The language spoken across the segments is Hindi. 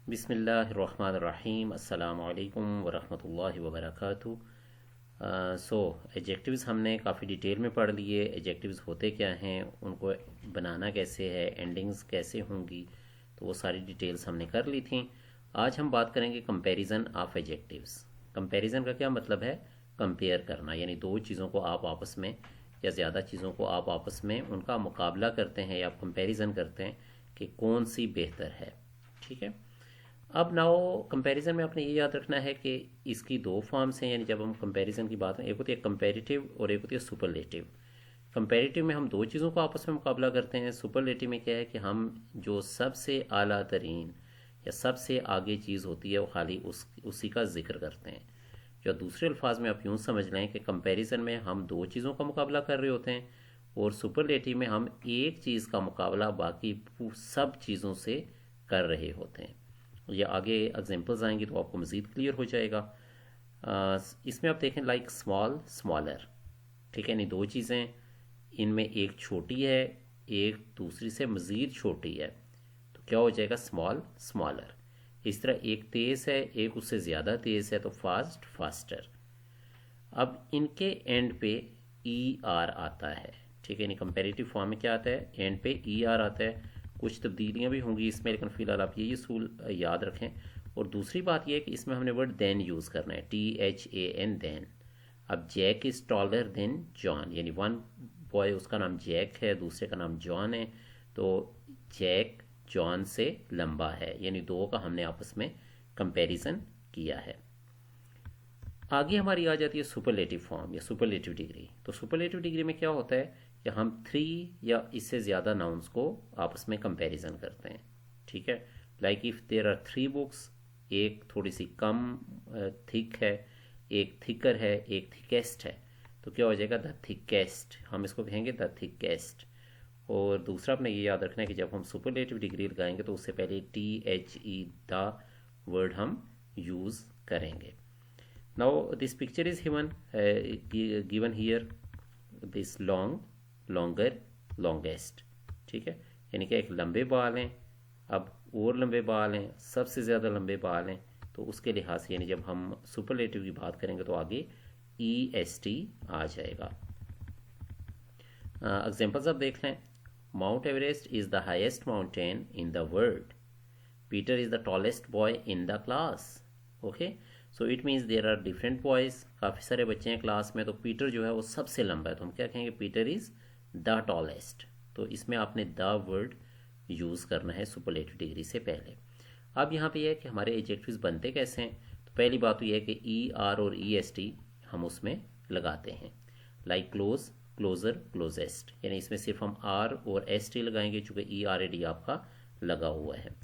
बिस्मिल्लाहिर्रहमानिर्रहीम अस्सलामु अलैकुम वरहमतुल्लाहि वबरकातुहू। सो एडजेक्टिव्स हमने काफ़ी डिटेल में पढ़ लिए। एडजेक्टिव्स होते क्या हैं, उनको बनाना कैसे है, एंडिंग्स कैसे होंगी, तो वो सारी डिटेल्स हमने कर ली थी। आज हम बात करेंगे कंपैरिजन ऑफ एडजेक्टिव्स। कंपैरिजन का क्या मतलब है? कंपेयर करना, यानी दो चीज़ों को आप आपस में या ज़्यादा चीज़ों को आप आपस में उनका मुकाबला करते हैं या कंपैरिजन करते हैं कि कौन सी बेहतर है। ठीक है। अब नाउ कंपैरिजन में आपने ये याद रखना है कि इसकी दो फॉर्म्स हैं, यानी जब हम कंपैरिजन की बात करें, एक होती है कंपैरेटिव और एक होती है सुपरलेटिव। कंपैरेटिव में हम दो चीज़ों को आपस में मुकाबला करते हैं। सुपरलेटिव में क्या है कि हम जो सबसे आला तरीन या सबसे आगे चीज़ होती है वो खाली उसी का जिक्र करते हैं। या दूसरे अल्फाज में आप यूँ समझ लें कि कंपैरिजन में हम दो चीज़ों का मुकाबला कर रहे होते हैं और सुपरलेटिव में हम एक चीज़ का मुकाबला बाकी सब चीज़ों से कर रहे होते हैं। ये आगे एग्जांपल्स आएंगे तो आपको मज़ीद क्लियर हो जाएगा। इसमें आप देखें लाइक स्मॉल स्मॉलर, ठीक है, नहीं दो चीज़ें, इनमें एक छोटी है, एक दूसरी से मज़ीद छोटी है, तो क्या हो जाएगा? Small smaller. इस तरह एक तेज़ है, एक उससे ज़्यादा तेज़ है, तो फास्ट फास्टर। अब इनके एंड पे ई आर आता है, ठीक है, यानी कंपेरेटिव फॉर्म में क्या आता है? एंड पे ई आर आता है। कुछ तब्दीलियाँ भी होंगी इसमें, लेकिन फ़िलहाल आप ये असूल याद रखें। और दूसरी बात यह है कि इसमें हमने वर्ड देन यूज़ करना है, THAN देन। अब Jack is taller than John, यानी वन बॉय उसका नाम जैक है, दूसरे का नाम जॉन है, तो जैक जॉन से लंबा है, यानी दो का हमने आपस में कंपैरिजन किया है। आगे हमारी आ जाती है सुपरलेटिव फॉर्म या सुपरलेटिव डिग्री। तो सुपरलेटिव डिग्री में क्या होता है कि हम 3 या इससे ज़्यादा नाउन्स को आपस में कंपैरिजन करते हैं। ठीक है, like if there are 3 books, एक थोड़ी सी कम थिक है, एक थिकर है, एक थिकेस्ट है, तो क्या हो जाएगा? द थिकेस्ट, हम इसको कहेंगे द थिकेस्ट। और दूसरा अपने ये याद रखना है कि जब हम सुपरलेटिव डिग्री लगाएंगे तो उससे पहले THE द वर्ड हम यूज़ करेंगे। Now this picture is given here, this long, longer, longest, ठीक है, यानी कि एक लंबे बाल हैं, अब और लंबे बाल हैं, सबसे ज़्यादा लंबे बाल हैं, तो उसके लिहाज से यानी जब हम सुपरलेटिव की बात करेंगे तो आगे EST आ जाएगा। एग्जाम्पल्स आप देख लें। Mount Everest is the highest mountain in the world. Peter is the tallest boy in the class. Okay, so it means there are different boys, काफ़ी सारे बच्चे हैं क्लास में, तो पीटर जो है वो सबसे लंबा है, तो हम क्या कहेंगे? Peter is the tallest. तो इसमें आपने द वर्ड यूज़ करना है सुपरलेटिव डिग्री से पहले। अब यहाँ पे यह है कि हमारे एडजेक्टिव्स बनते कैसे हैं। तो पहली बात तो यह है कि ER और EST हम उसमें लगाते हैं, लाइक क्लोज, क्लोजर, क्लोजेस्ट, यानी इसमें सिर्फ हम R और ST लगाएंगे चूँकि ERAD आपका लगा हुआ है।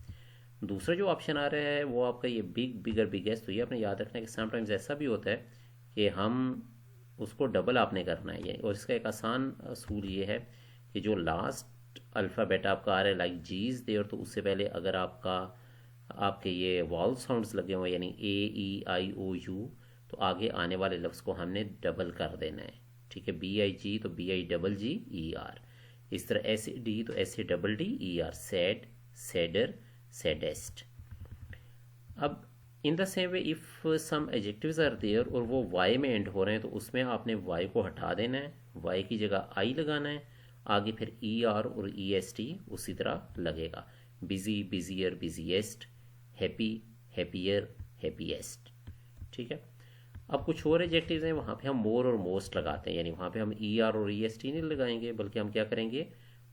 दूसरा जो ऑप्शन आ रहा है वो आपका ये बिग, बिगर, बिगेस्ट। तो ये आपने याद रखना है कि समटाइम्स ऐसा भी होता है कि हम उसको डबल आपने करना है, और इसका एक आसान असूल ये है कि जो लास्ट अल्फ़ाबेट आपका आ रहा है लाइक जी इज़ देयर, तो उससे पहले अगर आपके ये वॉवल साउंड्स लगे हुए यानी AEIOU, तो आगे आने वाले लफ्ज़ को हमने डबल कर देना है। ठीक है, BIG तो BIGGER, इस तरह SAD तो SADDER, सैड, सैडर, सैडेस्ट। अब in the same way if some adjectives are there और वो वाई में एंड हो रहे हैं, तो उसमें आपने वाई को हटा देना है, वाई की जगह आई लगाना है, आगे फिर ER और EST उसी तरह लगेगा। Busy, busier, busiest, happy, happier, happiest. ठीक है। अब कुछ और एडजेक्टिव्स हैं, वहाँ पे हम मोर और मोस्ट लगाते हैं, यानी वहाँ पे हम ER और EST नहीं लगाएंगे, बल्कि हम क्या करेंगे?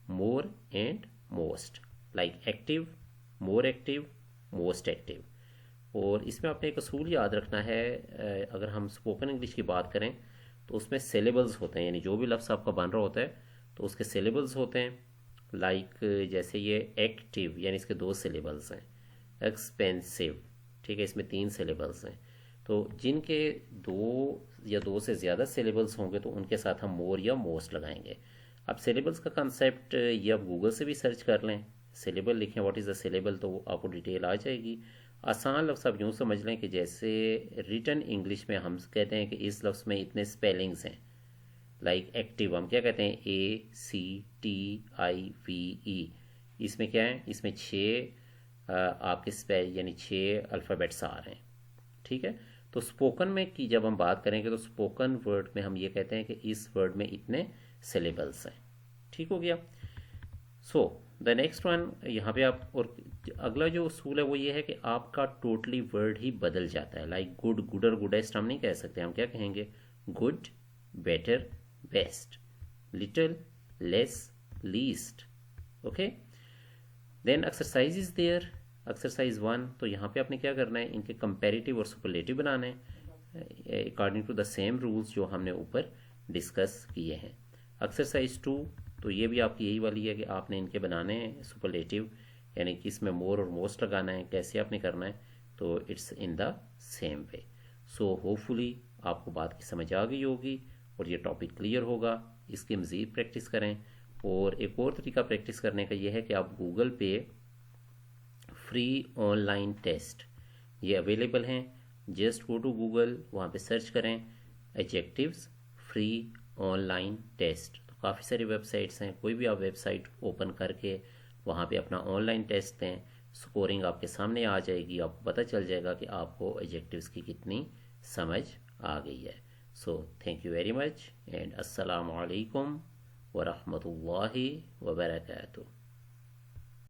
More and most, like active, more active, most active. और इसमें आपने एक असूल याद रखना है, अगर हम स्पोकन इंग्लिश की बात करें तो उसमें सिलेबल्स होते हैं, यानी जो भी लफ्ज़ आपका बन रहा होता है तो उसके सिलेबल्स होते हैं। लाइक जैसे ये एक्टिव, यानी इसके 2 सिलेबल्स हैं। एक्सपेंसिव, ठीक है, इसमें 3 सिलेबल्स हैं। तो जिनके 2 या 2 से ज़्यादा सिलेबल्स होंगे तो उनके साथ हम मोर या मोस्ट लगाएंगे। अब सिलेबल्स का कंसेप्ट ये आप गूगल से भी सर्च कर लें, सिलेबल लिखें व्हाट इज़ द सिलेबल, तो आपको डिटेल आ जाएगी। आसान लफ्ज़ आप यूँ समझ लें कि जैसे रिटन इंग्लिश में हम कहते हैं कि इस लफ्ज़ में इतने स्पेलिंग्स हैं, लाइक एक्टिव हम क्या कहते हैं? ACTIVE, इसमें क्या है? इसमें 6 आपके यानी 6 अल्फ़ाबेट्स आ रहे हैं, ठीक है। तो स्पोकन में की जब हम बात करेंगे तो स्पोकन वर्ड में हम ये कहते हैं कि इस वर्ड में इतने सिलेबल्स हैं, ठीक हो गया। सो द नेक्स्ट वन, यहाँ पे आप और अगला जो उसूल है वो ये है कि आपका टोटली वर्ड ही बदल जाता है। लाइक गुड, गुडर, गुडेस्ट हम नहीं कह सकते, हम क्या कहेंगे? Good, better, best, little, less, least. Okay, then exercise is there, exercise 1। तो यहाँ पे आपने क्या करना है, इनके कंपेरेटिव और सुपरलेटिव बनाने हैं according to the same rules जो हमने ऊपर डिस्कस किए हैं। एक्सरसाइज 2, तो ये भी आपकी यही वाली है कि आपने इनके बनाने हैं सुपरलेटिव, यानी कि इसमें मोर और मोस्ट लगाना है। कैसे आपने करना है? तो it's in the same way. So hopefully आपको बात की समझ आ गई होगी और ये टॉपिक क्लियर होगा। इसकी मज़ीद प्रैक्टिस करें। और एक और तरीका प्रैक्टिस करने का ये है कि आप गूगल पे फ्री ऑनलाइन टेस्ट ये अवेलेबल हैं। जस्ट गो टू गूगल, वहाँ पे सर्च करें एडजेक्टिव्स फ्री ऑनलाइन टेस्ट। तो काफ़ी सारी वेबसाइट्स हैं, कोई भी आप वेबसाइट ओपन करके वहाँ पे अपना ऑनलाइन टेस्ट दें, स्कोरिंग आपके सामने आ जाएगी। आपको पता चल जाएगा कि आपको एडजेक्टिव्स की कितनी समझ आ गई है। So thank you very much and अस्सलाम वालेकुम वरहमतुल्लाहि वबरकातुहू।